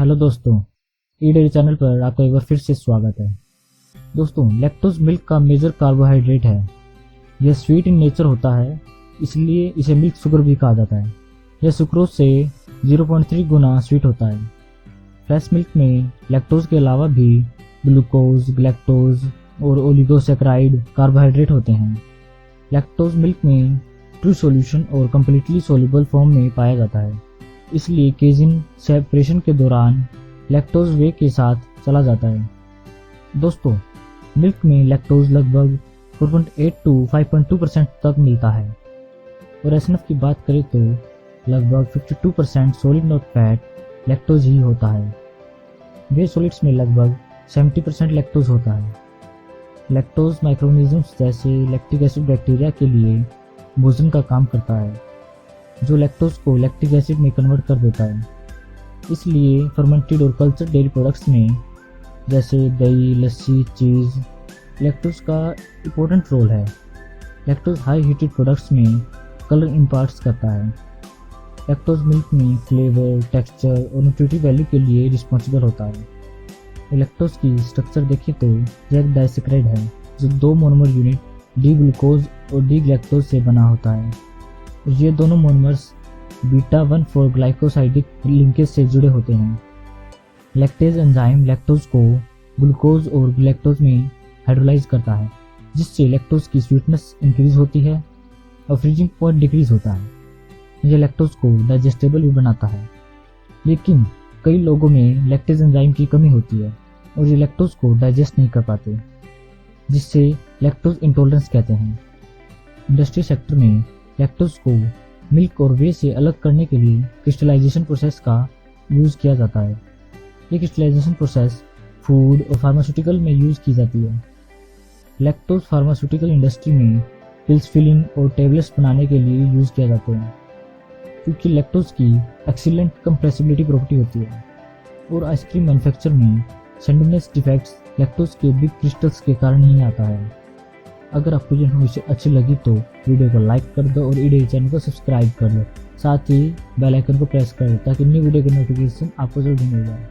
Hello दोस्तों, ई dairy channel पर आपका एक बार फिर से स्वागत है। दोस्तों, लैक्टोज मिल्क का मेजर कार्बोहाइड्रेट है। यह स्वीट इन नेचर होता है, इसलिए इसे मिल्क शुगर भी कहा जाता है। यह सुक्रोज से 0.3 गुना स्वीट होता है। फ्रेश मिल्क में लैक्टोज के अलावा भी ग्लूकोज, गैलेक्टोज और ओलिगोसैकेराइड कार्बोहाइड्रेट होते हैं। लैक्टोज मिल्क में ट्रू सॉल्यूशन और कम्प्लीटली सोल्यूबल फॉर्म में पाया जाता है, इसलिए केजिन सेपरेशन के दौरान लैक्टोज वे के साथ चला जाता है। दोस्तों, मिल्क में लैक्टोज लगभग 4.8 to 5.2% तक मिलता है और एसएनएफ की बात करें तो लगभग 52% सॉलिड नॉट फैट लैक्टोज ही होता है। वे सॉलिड्स में लगभग 70% लैक्टोज होता है। लैक्टोज माइक्रोऑर्गेनिजम्स जैसे लैक्टिक एसिड बैक्टीरिया के लिए भोजन का काम करता है, जो लैक्टोज को लैक्टिक एसिड में कन्वर्ट कर देता है। इसलिए फर्मेंटेड और कल्चर्ड डेयरी प्रोडक्ट्स में जैसे दही, लस्सी, चीज़ लैक्टोज का इम्पोर्टेंट रोल है। लैक्टोज हाई हीटेड प्रोडक्ट्स में कलर इम्पार्ट्स करता है। लैक्टोज मिल्क में फ्लेवर, टेक्सचर और न्यूट्रिटिव वैल्यू के लिए रिस्पॉन्सिबल होता है। लैक्टोज की स्ट्रक्चर देखें तो यह एक डाइसैकेराइड है जो 2 मोनोमर यूनिट डी ग्लूकोज और डी गैलेक्टोज से बना होता है। ये दोनों मोनोमर्स बीटा 1,4 ग्लाइकोसाइडिक लिंकेज से जुड़े होते हैं। लैक्टेज एंजाइम लैक्टोज को ग्लूकोज और गैलेक्टोज में हाइड्रोलाइज करता है, जिससे लैक्टोज की स्वीटनेस इंक्रीज होती है और फ्रीजिंग पॉइंट डिक्रीज होता है। यह लैक्टोज को डाइजेस्टेबल भी बनाता है, लेकिन कई लोगों में लैक्टेज एंजाइम की कमी होती है और ये लैक्टोज को डाइजेस्ट नहीं कर पाते, जिससे लैक्टोज इंटॉलरेंस कहते हैं। इंडस्ट्री सेक्टर में लैक्टोज को मिल्क और वे से अलग करने के लिए क्रिस्टलाइजेशन प्रोसेस का यूज़ किया जाता है। ये क्रिस्टलाइजेशन प्रोसेस फूड और फार्मास्यूटिकल में यूज़ की जाती है। लैक्टोज फार्मास्यूटिकल इंडस्ट्री में पिल्स फिलिंग और टेबलेट्स बनाने के लिए यूज़ किया जाते हैं, क्योंकि लैक्टोज की एक्सीलेंट कंप्रेसिबिलिटी प्रॉपर्टी होती है। और आइसक्रीम मैन्युफैक्चर में सेंडनेस डिफेक्ट्स लैक्टोज के बिग क्रिस्टल्स के कारण ही आता है। अगर आपको ये इन्फॉर्मेशन अच्छी लगी तो वीडियो को लाइक कर दो और ई डेयरी चैनल को सब्सक्राइब कर लो। साथ ही बेल आइकन को प्रेस कर दो ताकि न्यू वीडियो की नोटिफिकेशन आपको जल्दी मिल जाए।